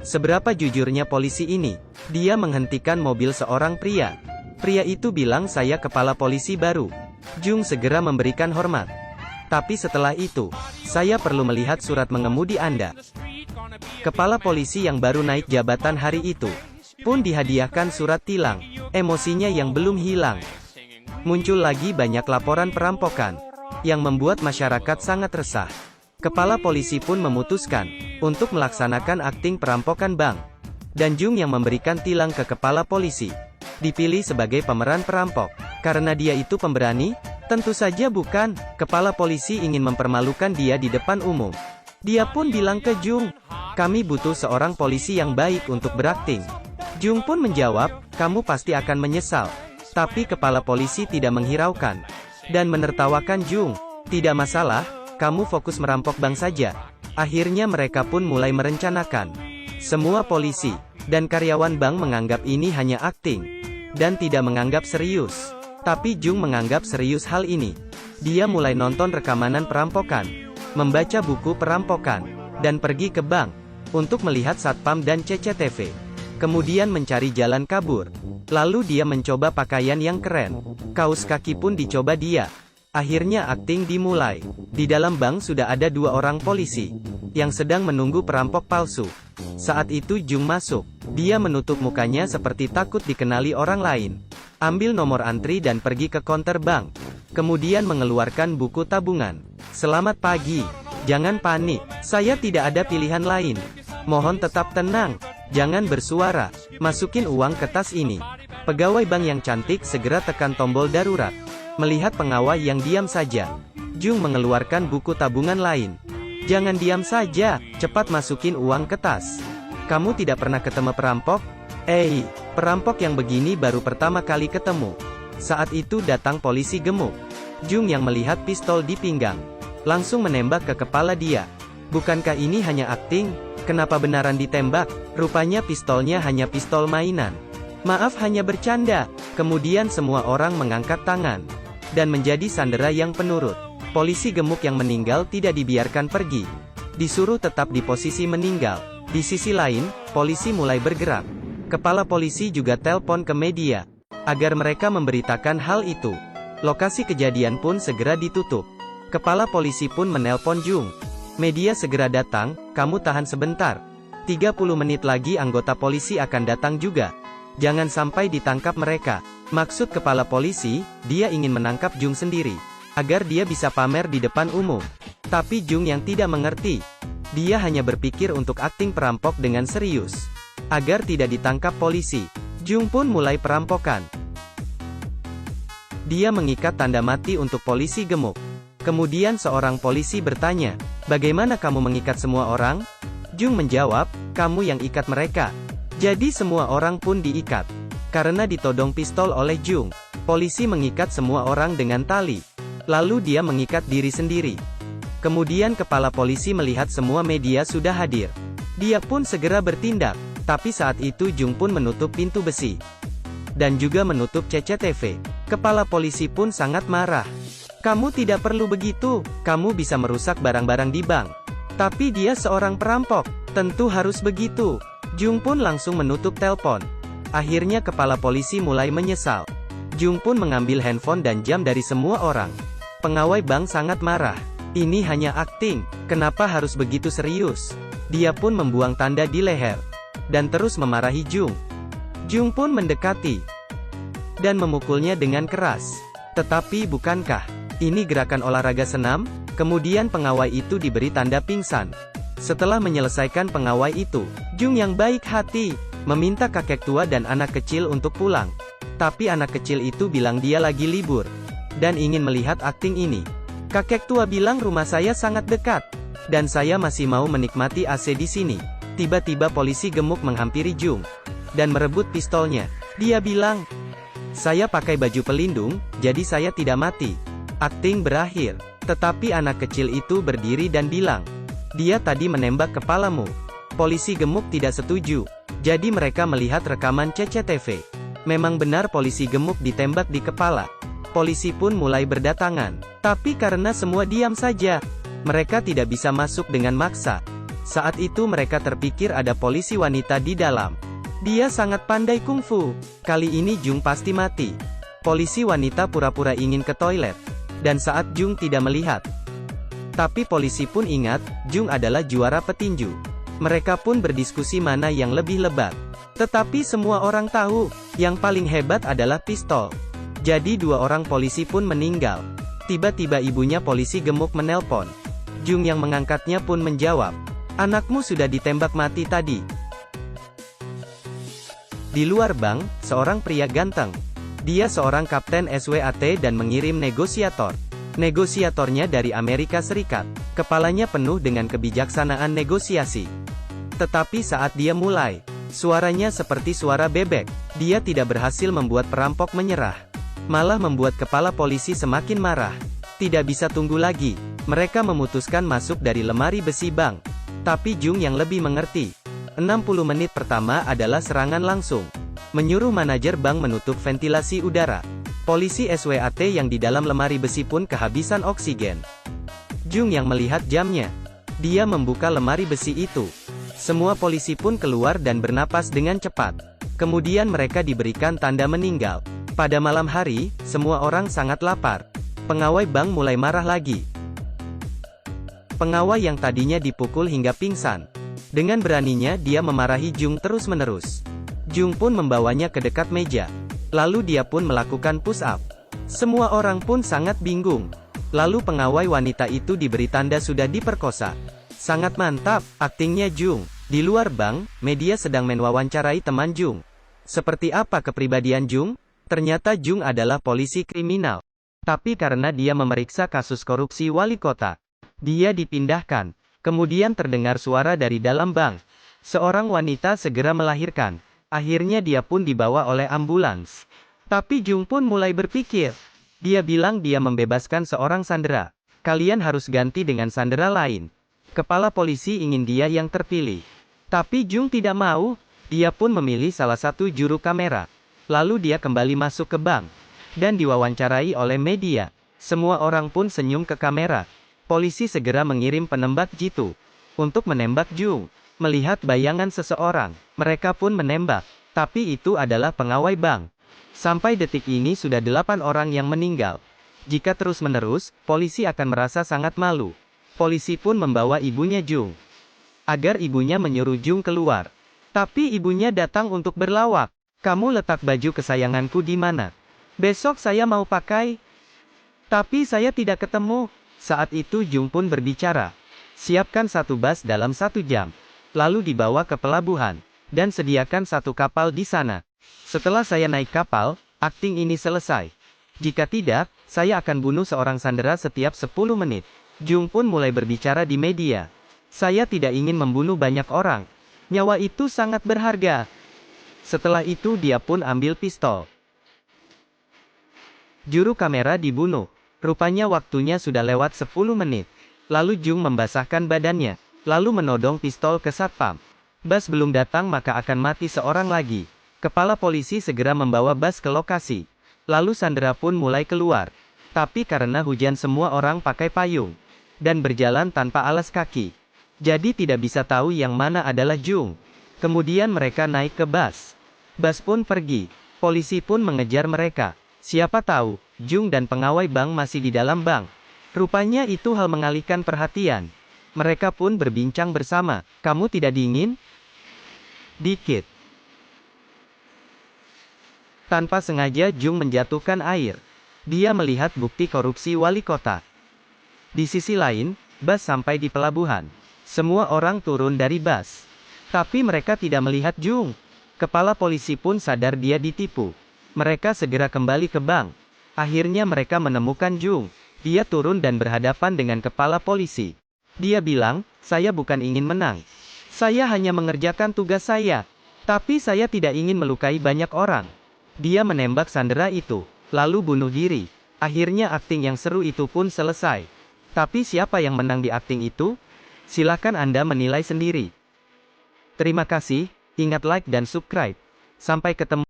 Seberapa jujurnya polisi ini? Dia menghentikan mobil seorang pria. Pria itu bilang, "Saya kepala polisi baru." Jung segera memberikan hormat. "Tapi setelah itu, saya perlu melihat surat mengemudi Anda." Kepala polisi yang baru naik jabatan hari itu pun dihadiahkan surat tilang. Emosinya yang belum hilang. Muncul lagi banyak laporan perampokan yang membuat masyarakat sangat resah. Kepala polisi pun memutuskan untuk melaksanakan akting perampokan bank. Dan Jung yang memberikan tilang ke kepala polisi dipilih sebagai pemeran perampok. Karena dia itu pemberani? Tentu saja bukan. Kepala polisi ingin mempermalukan dia di depan umum. Dia pun bilang ke Jung, "Kami butuh seorang polisi yang baik untuk berakting." Jung pun menjawab, "Kamu pasti akan menyesal." Tapi kepala polisi tidak menghiraukan dan menertawakan Jung. "Tidak masalah, kamu fokus merampok bank saja." Akhirnya mereka pun mulai merencanakan. Semua polisi dan karyawan bank menganggap ini hanya akting dan tidak menganggap serius. Tapi Jung menganggap serius hal ini. Dia mulai nonton rekamanan perampokan, membaca buku perampokan, dan pergi ke bank untuk melihat satpam dan CCTV. Kemudian mencari jalan kabur. Lalu dia mencoba pakaian yang keren. Kaos kaki pun dicoba dia. Akhirnya akting dimulai. Di dalam bank sudah ada 2 orang polisi yang sedang menunggu perampok palsu. Saat itu Jung masuk. Dia menutup mukanya seperti takut dikenali orang lain. Ambil nomor antri dan pergi ke konter bank. Kemudian mengeluarkan buku tabungan. "Selamat pagi. Jangan panik. Saya tidak ada pilihan lain. Mohon tetap tenang. Jangan bersuara. Masukin uang ke tas ini." Pegawai bank yang cantik segera tekan tombol darurat. Melihat pengawal yang diam saja, Jung mengeluarkan buku tabungan lain. "Jangan diam saja, cepat masukin uang ke tas. Kamu tidak pernah ketemu perampok? Perampok yang begini baru pertama kali ketemu." Saat itu datang polisi gemuk. Jung yang melihat pistol di pinggang, langsung menembak ke kepala dia. "Bukankah ini hanya akting? Kenapa benaran ditembak?" Rupanya pistolnya hanya pistol mainan. "Maaf, hanya bercanda." Kemudian semua orang mengangkat tangan dan menjadi sandera yang penurut. Polisi gemuk yang meninggal tidak dibiarkan pergi. Disuruh tetap di posisi meninggal. Di sisi lain, polisi mulai bergerak. Kepala polisi juga telepon ke media agar mereka memberitakan hal itu. Lokasi kejadian pun segera ditutup. Kepala polisi pun menelpon Jung. "Media segera datang, kamu tahan sebentar. 30 menit lagi anggota polisi akan datang juga. Jangan sampai ditangkap mereka." Maksud kepala polisi, dia ingin menangkap Jung sendiri, agar dia bisa pamer di depan umum. Tapi Jung yang tidak mengerti. Dia hanya berpikir untuk akting perampok dengan serius, agar tidak ditangkap polisi. Jung pun mulai perampokan. Dia mengikat tanda mati untuk polisi gemuk. Kemudian seorang polisi bertanya, "Bagaimana kamu mengikat semua orang?" Jung menjawab, "Kamu yang ikat mereka." Jadi semua orang pun diikat. Karena ditodong pistol oleh Jung, polisi mengikat semua orang dengan tali. Lalu dia mengikat diri sendiri. Kemudian kepala polisi melihat semua media sudah hadir. Dia pun segera bertindak. Tapi saat itu Jung pun menutup pintu besi. Dan juga menutup CCTV. Kepala polisi pun sangat marah. "Kamu tidak perlu begitu. Kamu bisa merusak barang-barang di bank. Tapi dia seorang perampok. Tentu harus begitu." Jung pun langsung menutup telepon. Akhirnya kepala polisi mulai menyesal. Jung pun mengambil handphone dan jam dari semua orang. Pegawai bank sangat marah. "Ini hanya akting. Kenapa harus begitu serius?" Dia pun membuang tanda di leher dan terus memarahi Jung. Jung pun mendekati dan memukulnya dengan keras. Tetapi bukankah ini gerakan olahraga senam? Kemudian pegawai itu diberi tanda pingsan. Setelah menyelesaikan pegawai itu, Jung yang baik hati meminta kakek tua dan anak kecil untuk pulang. Tapi anak kecil itu bilang dia lagi libur dan ingin melihat akting ini. Kakek tua bilang, "Rumah saya sangat dekat dan saya masih mau menikmati AC di sini." Tiba-tiba polisi gemuk menghampiri Jung dan merebut pistolnya. Dia bilang, "Saya pakai baju pelindung, jadi saya tidak mati." Akting berakhir. Tetapi anak kecil itu berdiri dan bilang, "Dia tadi menembak kepalamu." Polisi gemuk tidak setuju. Jadi mereka melihat rekaman CCTV. Memang benar polisi gemuk ditembak di kepala. Polisi pun mulai berdatangan. Tapi karena semua diam saja, mereka tidak bisa masuk dengan maksa. Saat itu mereka terpikir ada polisi wanita di dalam. Dia sangat pandai kungfu. Kali ini Jung pasti mati. Polisi wanita pura-pura ingin ke toilet. Dan saat Jung tidak melihat. Tapi polisi pun ingat, Jung adalah juara petinju. Mereka pun berdiskusi mana yang lebih lebat. Tetapi semua orang tahu, yang paling hebat adalah pistol. Jadi 2 orang polisi pun meninggal. Tiba-tiba ibunya polisi gemuk menelpon. Jung yang mengangkatnya pun menjawab, "Anakmu sudah ditembak mati tadi." Di luar bank, seorang pria ganteng. Dia seorang kapten SWAT dan mengirim negosiator. Negosiatornya dari Amerika Serikat. Kepalanya penuh dengan kebijaksanaan negosiasi. Tetapi saat dia mulai, suaranya seperti suara bebek. Dia tidak berhasil membuat perampok menyerah. Malah membuat kepala polisi semakin marah. Tidak bisa tunggu lagi. Mereka memutuskan masuk dari lemari besi bank. Tapi Jung yang lebih mengerti. 60 menit pertama adalah serangan langsung. Menyuruh manajer bank menutup ventilasi udara. Polisi SWAT yang di dalam lemari besi pun kehabisan oksigen. Jung yang melihat jamnya. Dia membuka lemari besi itu. Semua polisi pun keluar dan bernapas dengan cepat. Kemudian mereka diberikan tanda meninggal. Pada malam hari, semua orang sangat lapar. Pengawal bank mulai marah lagi. Pengawal yang tadinya dipukul hingga pingsan. Dengan beraninya dia memarahi Jung terus-menerus. Jung pun membawanya ke dekat meja. Lalu dia pun melakukan push-up. Semua orang pun sangat bingung. Lalu pengawal wanita itu diberi tanda sudah diperkosa. Sangat mantap, aktingnya Jung. Di luar bank, media sedang mewawancarai teman Jung. Seperti apa kepribadian Jung? Ternyata Jung adalah polisi kriminal. Tapi karena dia memeriksa kasus korupsi wali kota, dia dipindahkan. Kemudian terdengar suara dari dalam bank. Seorang wanita segera melahirkan. Akhirnya dia pun dibawa oleh ambulans. Tapi Jung pun mulai berpikir. Dia bilang dia membebaskan seorang sandera. Kalian harus ganti dengan sandera lain. Kepala polisi ingin dia yang terpilih. Tapi Jung tidak mau. Dia pun memilih salah satu juru kamera. Lalu dia kembali masuk ke bank. Dan diwawancarai oleh media. Semua orang pun senyum ke kamera. Polisi segera mengirim penembak jitu untuk menembak Jung. Melihat bayangan seseorang, mereka pun menembak. Tapi itu adalah pengawal bank. Sampai detik ini sudah 8 orang yang meninggal. Jika terus-menerus, polisi akan merasa sangat malu. Polisi pun membawa ibunya Jung. Agar ibunya menyuruh Jung keluar. Tapi ibunya datang untuk berlawak. "Kamu letak baju kesayanganku di mana? Besok saya mau pakai. Tapi saya tidak ketemu." Saat itu Jung pun berbicara. "Siapkan 1 bus dalam 1 jam. Lalu dibawa ke pelabuhan. Dan sediakan 1 kapal di sana. Setelah saya naik kapal, akting ini selesai. Jika tidak, saya akan bunuh seorang sandera setiap 10 menit. Jung pun mulai berbicara di media. "Saya tidak ingin membunuh banyak orang. Nyawa itu sangat berharga." Setelah itu dia pun ambil pistol. Juru kamera dibunuh. Rupanya waktunya sudah lewat 10 menit. Lalu Jung membasahkan badannya. Lalu menodong pistol ke satpam. Bas belum datang maka akan mati seorang lagi. Kepala polisi segera membawa bas ke lokasi. Lalu sandera pun mulai keluar. Tapi karena hujan semua orang pakai payung. Dan berjalan tanpa alas kaki. Jadi tidak bisa tahu yang mana adalah Jung. Kemudian mereka naik ke bas. Bas pun pergi. Polisi pun mengejar mereka. Siapa tahu, Jung dan pengawal bank masih di dalam bank. Rupanya itu hal mengalihkan perhatian. Mereka pun berbincang bersama. "Kamu tidak dingin?" "Dikit." Tanpa sengaja Jung menjatuhkan air. Dia melihat bukti korupsi wali kota. Di sisi lain, bas sampai di pelabuhan. Semua orang turun dari bas. Tapi mereka tidak melihat Jung. Kepala polisi pun sadar dia ditipu. Mereka segera kembali ke bank. Akhirnya mereka menemukan Jung. Dia turun dan berhadapan dengan kepala polisi. Dia bilang, "Saya bukan ingin menang. Saya hanya mengerjakan tugas saya. Tapi saya tidak ingin melukai banyak orang." Dia menembak sandera itu, lalu bunuh diri. Akhirnya akting yang seru itu pun selesai. Tapi siapa yang menang di akting itu? Silakan Anda menilai sendiri. Terima kasih, ingat like dan subscribe. Sampai ketemu.